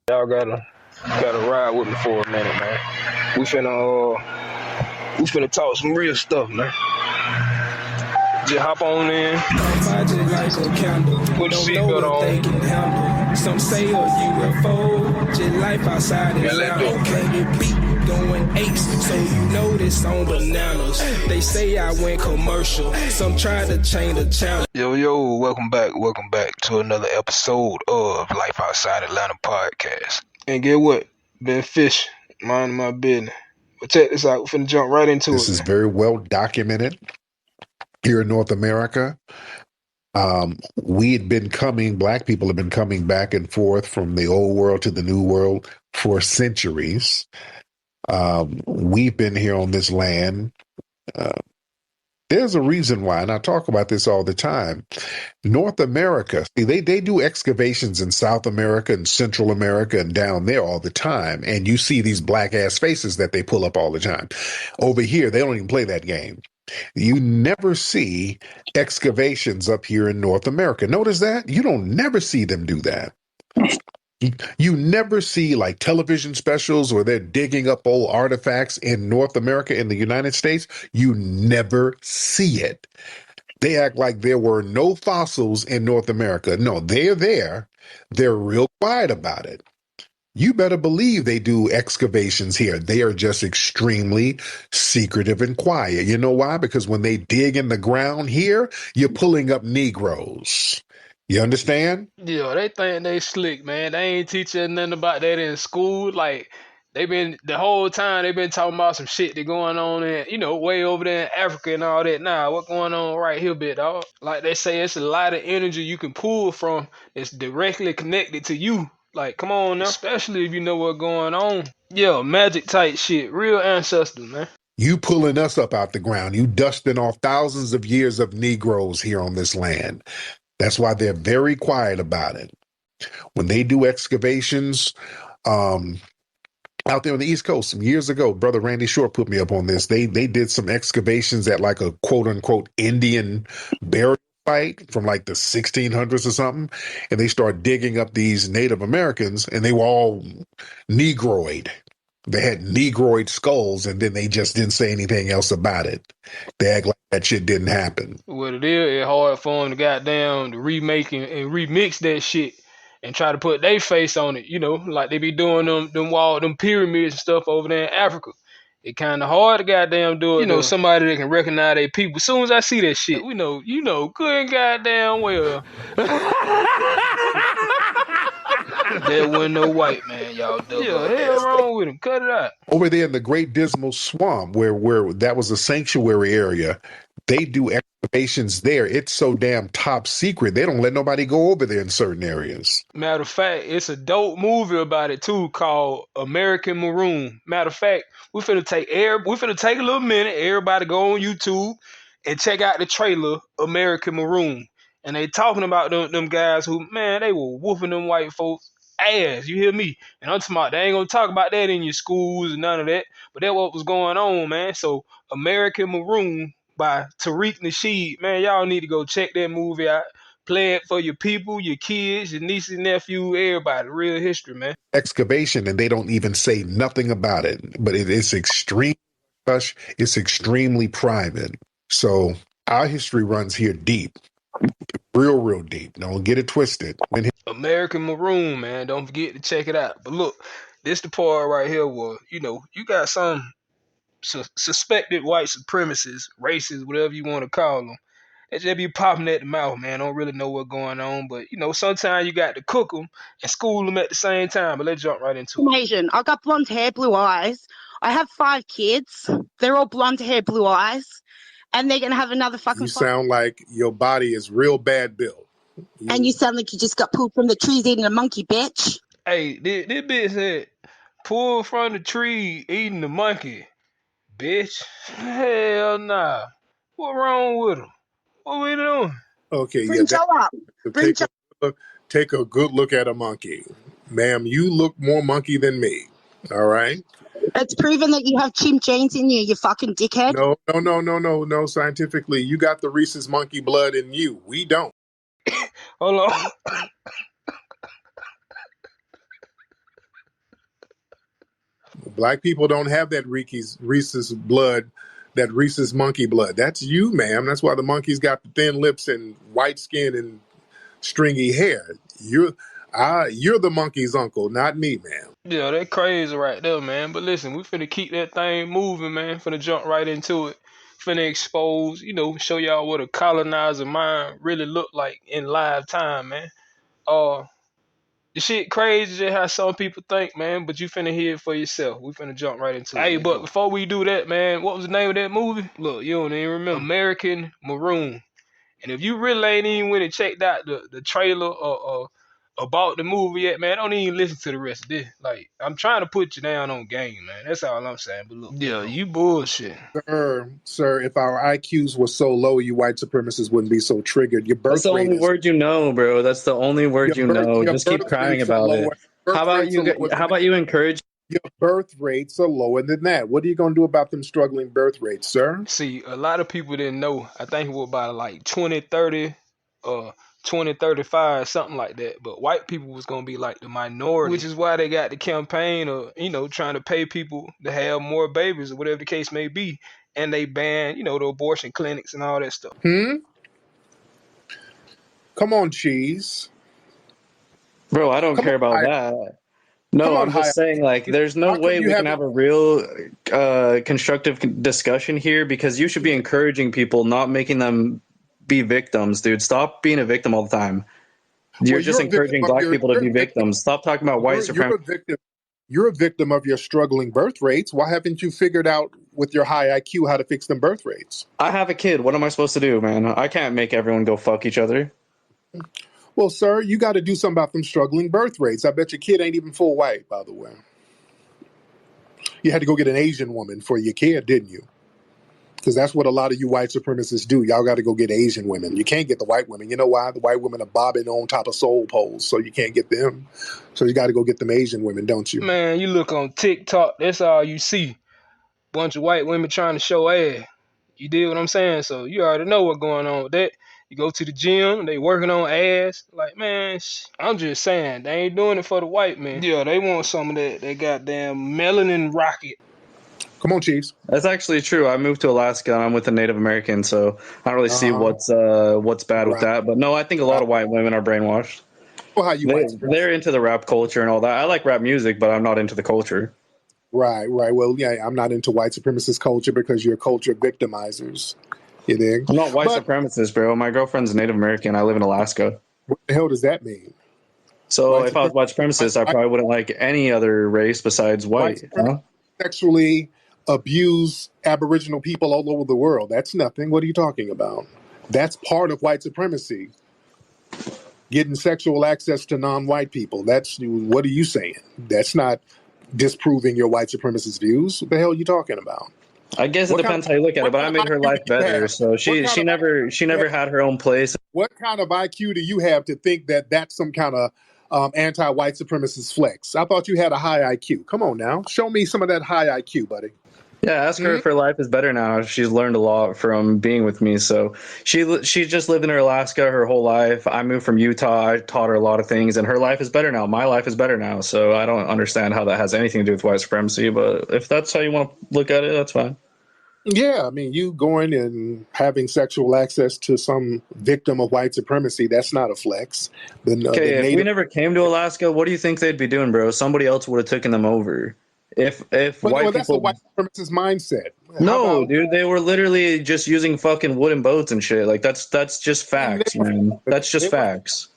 Y'all gotta ride with me for a minute, man. We finna talk some real stuff, man. Just hop on in. Put the seatbelt on. Some say a UFO, just life outside is out. Okay, the beat going ace, so you know this on bananas. They say I went commercial, some try to change the channel. Yo, welcome back to another episode of Life Outside Atlanta podcast. And get what? Been fishing, minding my business. But check this out, we're finna jump right into This is very well documented here in North America. Black people have been coming back and forth from the old world to the new world for centuries. We've been here on this land. There's a reason why, and I talk about this all the time. North America, they do excavations in South America and Central America and down there all the time, and you see these black ass faces that they pull up all the time. Over here, they don't even play that game. You never see excavations up here in North America. Notice that? You don't never see them do that. You never see like television specials where they're digging up old artifacts in North America, in the United States. You never see it. They act like there were no fossils in North America. No, they're there. They're real quiet about it. You better believe they do excavations here. They are just extremely secretive and quiet. You know why? Because when they dig in the ground here, you're pulling up Negroes. You understand? Yeah, they think they slick, man. They ain't teaching nothing about that in school. Like, the whole time they've been talking about some shit that going on in, way over there in Africa and all that. Nah, what going on right here, bit dog? Like they say, it's a lot of energy you can pull from that's directly connected to you. Like, come on now. Especially if you know what's going on. Yeah, magic type shit. Real ancestors, man. You pulling us up out the ground. You dusting off thousands of years of Negroes here on this land. That's why they're very quiet about it. When they do excavations, out there on the East Coast some years ago, Brother Randy Short put me up on this. They did some excavations at like a quote unquote Indian burial site from like the 1600s or something. And they started digging up these Native Americans and they were all Negroid. They had Negroid skulls, and then they just didn't say anything else about it. They act like that shit didn't happen. What it is, it's hard for them to remake and remix that shit and try to put their face on it, like they be doing them pyramids and stuff over there in Africa. It kind of hard to goddamn do it. Somebody that can recognize their people. As soon as I see that shit, good and goddamn well. There wasn't no white man, y'all. Yeah, hell wrong with him. Cut it out. Over there in the Great Dismal Swamp, where that was a sanctuary area, they do excavations there. It's so damn top secret. They don't let nobody go over there in certain areas. Matter of fact, it's a dope movie about it too called American Maroon. Matter of fact, we finna take a little minute. Everybody go on YouTube and check out the trailer American Maroon. And they talking about them guys who, man, they were whooping them white folks ass. You hear me? And I'm talking about they ain't gonna talk about that in your schools and none of that. But that's what was going on, man. So American Maroon by Tariq Nasheed, man, y'all need to go check that movie out. Play it for your people, your kids, your nieces, nephew, everybody. Real history, man. Excavation, and they don't even say nothing about it. But it's extremely hush. It's extremely private. So our history runs here deep. Real deep. Don't get it twisted. American Maroon, man. Don't forget to check it out. But look, this the part right here where, you got some suspected white supremacists, racists, whatever you want to call them. They just be popping at the mouth, man. Don't really know what's going on. But, sometimes you got to cook them and school them at the same time. But let's jump right into it. Asian. I got blonde hair, blue eyes. I have 5 kids. They're all blonde hair, blue eyes. And they're going to have another fucking... You sound like your body is real bad built. And you sound like you just got pulled from the trees eating a monkey, bitch. Hey, this bitch said, pulled from the tree eating the monkey, bitch. Hell nah. What wrong with him? What we doing? Okay, Bring Joe up. Take a good look at a monkey. Ma'am, you look more monkey than me. All right? It's proven that you have chimp genes in you fucking dickhead. No. Scientifically, you got the rhesus monkey blood in you. We don't. Hold on. Black people don't have that Reese's blood, that Reese's monkey blood. That's you, ma'am. That's why the monkey's got the thin lips and white skin and stringy hair. You're the monkey's uncle, not me, ma'am. Yeah, that crazy right there, man. But listen, we finna keep that thing moving, man. Finna jump right into it. Finna expose, show y'all what a colonizer mind really look like in live time, man. Uh, the shit crazy just how some people think, man, but you finna hear it for yourself. We finna jump right into it. Hey, but before we do that, man, what was the name of that movie? Look, you don't even remember. American Maroon. And if you really ain't even went and checked out the trailer or about the movie yet, man, don't even listen to the rest of this. Like, I'm trying to put you down on game, man. That's all I'm saying. But look, yeah, you bullshit. Sir, if our IQs were so low, you white supremacists wouldn't be so triggered. Your birth That's the rate only is word you know, bro. That's the only word you know. your Just keep birth crying rates are about it. lower. Birth How about rates are lower How about you encourage? Your birth rates are lower than that. What are you going to do about them struggling birth rates, sir? See, a lot of people didn't know. I think it was about like 2030 or 2035, something like that. But white people was going to be like the minority, which is why they got the campaign of, trying to pay people to have more babies or whatever the case may be. And they ban, the abortion clinics and all that stuff. Come on, cheese. Bro, I don't care about that. No, I'm just saying, like, there's no way we can have a real constructive discussion here, because you should be encouraging people, not making them be victims, dude. Stop being a victim all the time. You're just encouraging black people to be victims. Stop talking about white supremacy. You're a victim of your struggling birth rates. Why haven't you figured out with your high IQ how to fix them birth rates? I have a kid. What am I supposed to do, man? I can't make everyone go fuck each other. Well, sir, you got to do something about them struggling birth rates. I bet your kid ain't even full white, by the way. You had to go get an Asian woman for your kid, didn't you? Because that's what a lot of you white supremacists do. Y'all got to go get Asian women. You can't get the white women. You know why? The white women are bobbing on top of soul poles, so you can't get them. So you got to go get them Asian women, don't you? Man, you look on TikTok, that's all you see. Bunch of white women trying to show ass. You dig what I'm saying? So you already know what's going on with that. You go to the gym, they working on ass. Like, man, I'm just saying, they ain't doing it for the white man. Yeah, they want some of that goddamn melanin rocket. Come on, Chiefs. That's actually true. I moved to Alaska and I'm with a Native American, so I don't really see what's bad with that. But no, I think a lot of white women are brainwashed. Well, how you they're into the rap culture and all that. I like rap music, but I'm not into the culture. Right. Well, yeah, I'm not into white supremacist culture because you're culture victimizers. You dig? I'm not white supremacist, bro. My girlfriend's Native American. I live in Alaska. What the hell does that mean? So if I was white supremacist, I probably wouldn't like any other race besides white. Sexually abuse Aboriginal people all over the world. That's nothing. What are you talking about? That's part of white supremacy. Getting sexual access to non-white people. What are you saying? That's not disproving your white supremacist views. What the hell are you talking about? I guess it depends how you look at it, but I made her life better. So she never had her own place. What kind of IQ do you have to think that that's some kind of anti-white supremacist flex? I thought you had a high IQ. Come on now. Show me some of that high IQ, buddy. Yeah, ask her if her life is better now. She's learned a lot from being with me. So she just lived in Alaska her whole life. I moved from Utah. I taught her a lot of things, and her life is better now. My life is better now. So I don't understand how that has anything to do with white supremacy. But if that's how you want to look at it, that's fine. Yeah, I mean, you going and having sexual access to some victim of white supremacy, that's not a flex. If we never came to Alaska, what do you think they'd be doing, bro? Somebody else would have taken them over. If white people, that's a white supremacist mindset. No, dude, they were literally just using fucking wooden boats and shit. Like that's just facts, man. That's just facts.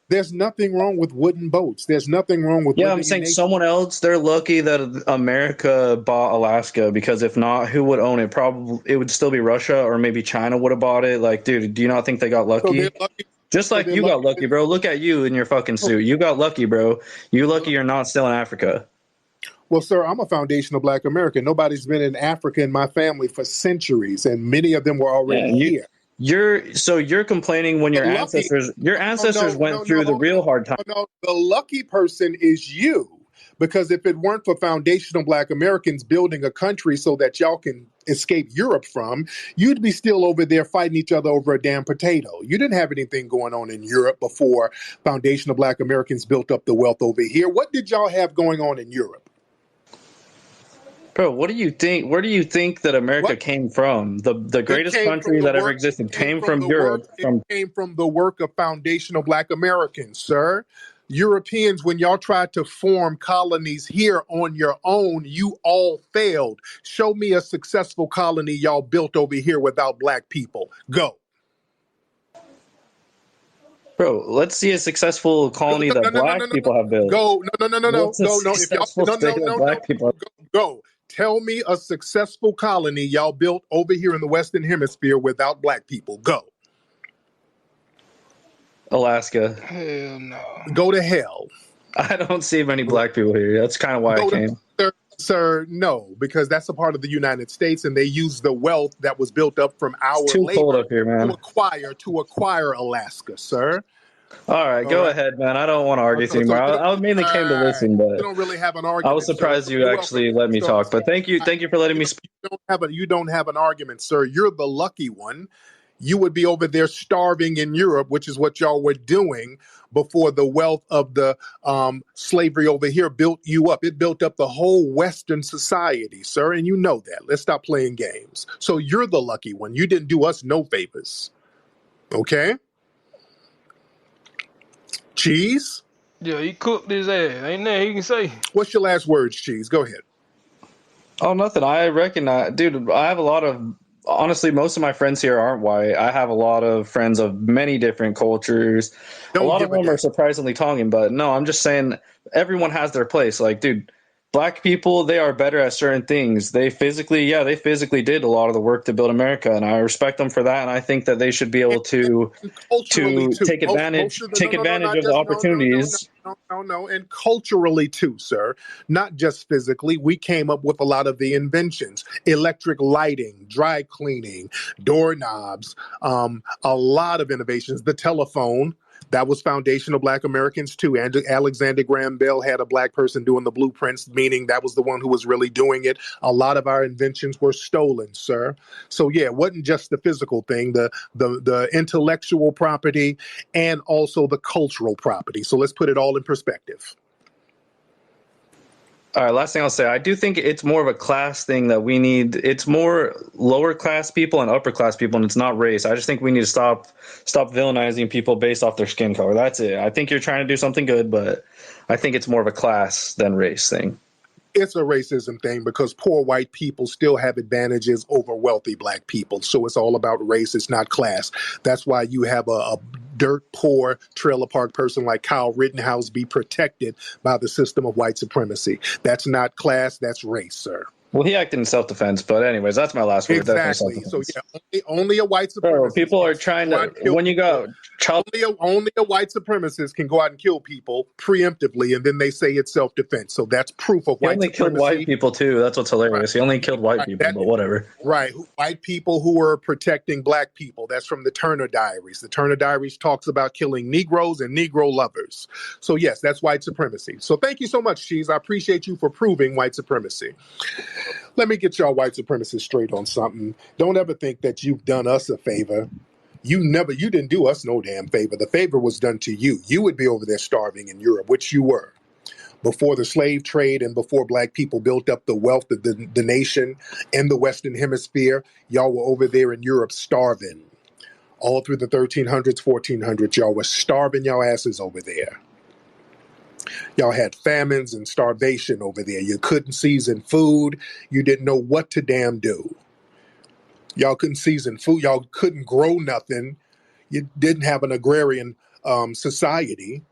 There's nothing wrong with wooden boats. There's nothing wrong with. Yeah, I'm saying someone else. They're lucky that America bought Alaska, because if not, who would own it? Probably it would still be Russia, or maybe China would have bought it. Like, dude, do you not think they got lucky? So just like you got lucky, bro. Look at you in your fucking suit. You got lucky, bro. You lucky you're not still in Africa. Well, sir, I'm a foundational Black American. Nobody's been in Africa in my family for centuries, and many of them were already here. You're complaining when your ancestors went through the real hard time. No, the lucky person is you, because if it weren't for foundational Black Americans building a country so that y'all can escape Europe from, you'd be still over there fighting each other over a damn potato. You didn't have anything going on in Europe before foundational Black Americans built up the wealth over here. What did y'all have going on in Europe? Bro, what do you think? Where do you think that America came from? The greatest country that ever existed came from Europe. It came from the work of foundational Black Americans, sir. Europeans, when y'all tried to form colonies here on your own, you all failed. Show me a successful colony y'all built over here without Black people. Go. Bro, let's see a successful colony that Black people have built. Go. No. Go. Tell me a successful colony y'all built over here in the Western Hemisphere without Black people. Go. Alaska. Hell no. Go to hell. I don't see many Black people here. That's kind of why I came. Sir, no, because that's a part of the United States, and they use the wealth that was built up from our it's too labor cold up here, man. to acquire Alaska, sir. All right, go ahead, man. I don't want to argue anymore. I mainly came to listen, but you don't really have an argument. I was surprised you actually let me talk. But thank you for letting me speak. You don't have an argument, sir. You're the lucky one. You would be over there starving in Europe, which is what y'all were doing before the wealth of the slavery over here built you up. It built up the whole Western society, sir, and you know that. Let's stop playing games. So you're the lucky one. You didn't do us no favors. Okay? Cheese? Yeah, he cooked his ass. Ain't that he can say? What's your last words, Cheese? Go ahead. Oh, nothing. I recognize, dude, I have a lot of, honestly, most of my friends here aren't white. I have a lot of friends of many different cultures. A lot of them are surprisingly Tongan, but no, I'm just saying everyone has their place. Like, dude, Black people, they are better at certain things. They physically did a lot of the work to build America, and I respect them for that. And I think that they should be able to take advantage of the opportunities. No, and culturally too, sir. Not just physically. We came up with a lot of the inventions: electric lighting, dry cleaning, doorknobs, a lot of innovations. The telephone. That was foundational Black Americans too. And Alexander Graham Bell had a Black person doing the blueprints, meaning that was the one who was really doing it. A lot of our inventions were stolen, sir. So yeah, it wasn't just the physical thing, the intellectual property and also the cultural property. So let's put it all in perspective. All right, last thing I'll say, I do think it's more of a class thing that we need. It's more lower class people and upper class people, and it's not race. I just think we need to stop villainizing people based off their skin color. That's it. I think you're trying to do something good, but I think it's more of a class than race thing. It's a racism thing because poor white people still have advantages over wealthy Black people. So it's all about race. It's not class. That's why you have a dirt poor trailer park person like Kyle Rittenhouse be protected by the system of white supremacy. That's not class. That's race, sir. Well, he acted in self-defense, but anyways, that's my last word. Exactly. So yeah, only a white supremacist. People are trying to, when you go, only a white supremacist can go out and kill people preemptively, and then they say it's self-defense. So that's proof of white supremacy. He only killed white people too. That's what's hilarious. He only killed white people, but whatever. Right. White people who were protecting Black people. That's from the Turner Diaries. The Turner Diaries talks about killing Negroes and Negro lovers. So yes, that's white supremacy. So thank you so much, Cheese. I appreciate you for proving white supremacy. Let me get y'all white supremacists straight on something. Don't ever think that you've done us a favor. You didn't do us no damn favor. The favor was done to you. You would be over there starving in Europe, which you were. Before the slave trade and before Black people built up the wealth of the nation in the Western Hemisphere, y'all were over there in Europe starving. All through the 1300s, 1400s, y'all were starving y'all asses over there. Y'all had famines and starvation over there. You couldn't season food. You didn't know what to damn do. Y'all couldn't season food. Y'all couldn't grow nothing. You didn't have an agrarian society.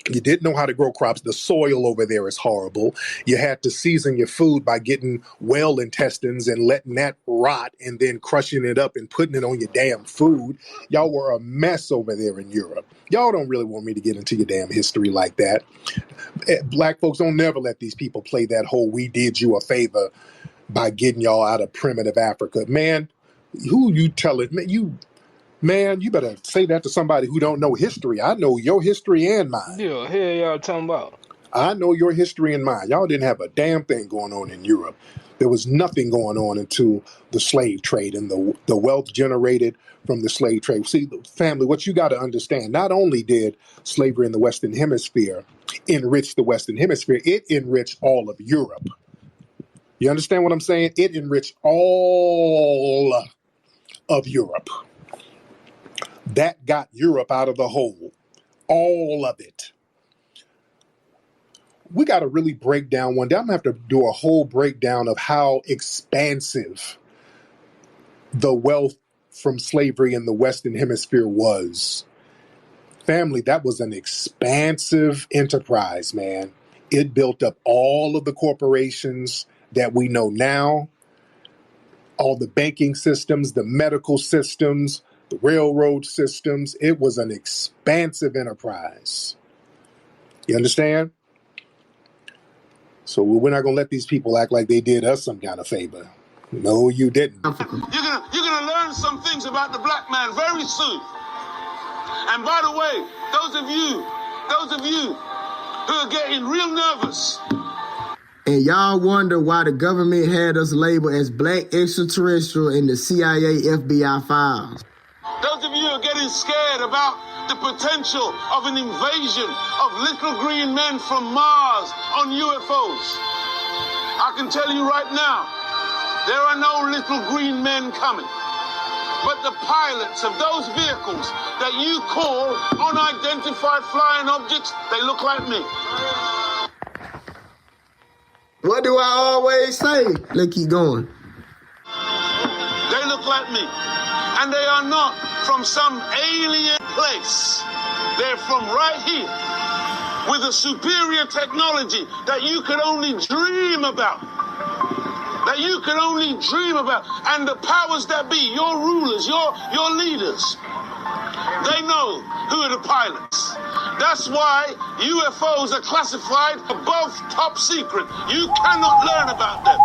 You didn't know how to grow crops. The soil over there is horrible. You had to season your food by getting whale intestines and letting that rot and then crushing it up and putting it on your damn food. Y'all were a mess over there in Europe. Y'all don't really want me to get into your damn history like that. Black folks don't never let these people play that whole we did you a favor by getting y'all out of primitive Africa. Man, who you telling? Man, you better say that to somebody who don't know history. I know your history and mine. Yeah, hell y'all talking about? I know your history and mine. Y'all didn't have a damn thing going on in Europe. There was nothing going on until the slave trade and the wealth generated from the slave trade. See, family, what you got to understand, not only did slavery in the Western Hemisphere enrich the Western Hemisphere, it enriched all of Europe. You understand what I'm saying? It enriched all of Europe. That got Europe out of the hole. All of it. We got to really break down one day. I'm going to have to do a whole breakdown of how expansive the wealth from slavery in the Western Hemisphere was. Family, that was an expansive enterprise, man. It built up all of the corporations that we know now, all the banking systems, the medical systems, the railroad systems. It was an expansive enterprise. You understand? So we're not going to let these people act like they did us some kind of favor. No, you didn't. You're gonna learn some things about the black man very soon. And by the way, those of you who are getting real nervous. And y'all wonder why the government had us labeled as black extraterrestrial in the CIA FBI files. Those of you who are getting scared about the potential of an invasion of little green men from Mars on UFOs. I can tell you right now, there are no little green men coming. But the pilots of those vehicles that you call unidentified flying objects, they look like me. What do I always say? Let's keep going. They look like me. And they are not from some alien place. They're from right here with a superior technology that you could only dream about. That you could only dream about. And the powers that be, your rulers, your leaders, they know who are the pilots. That's why UFOs are classified above top secret. You cannot learn about them.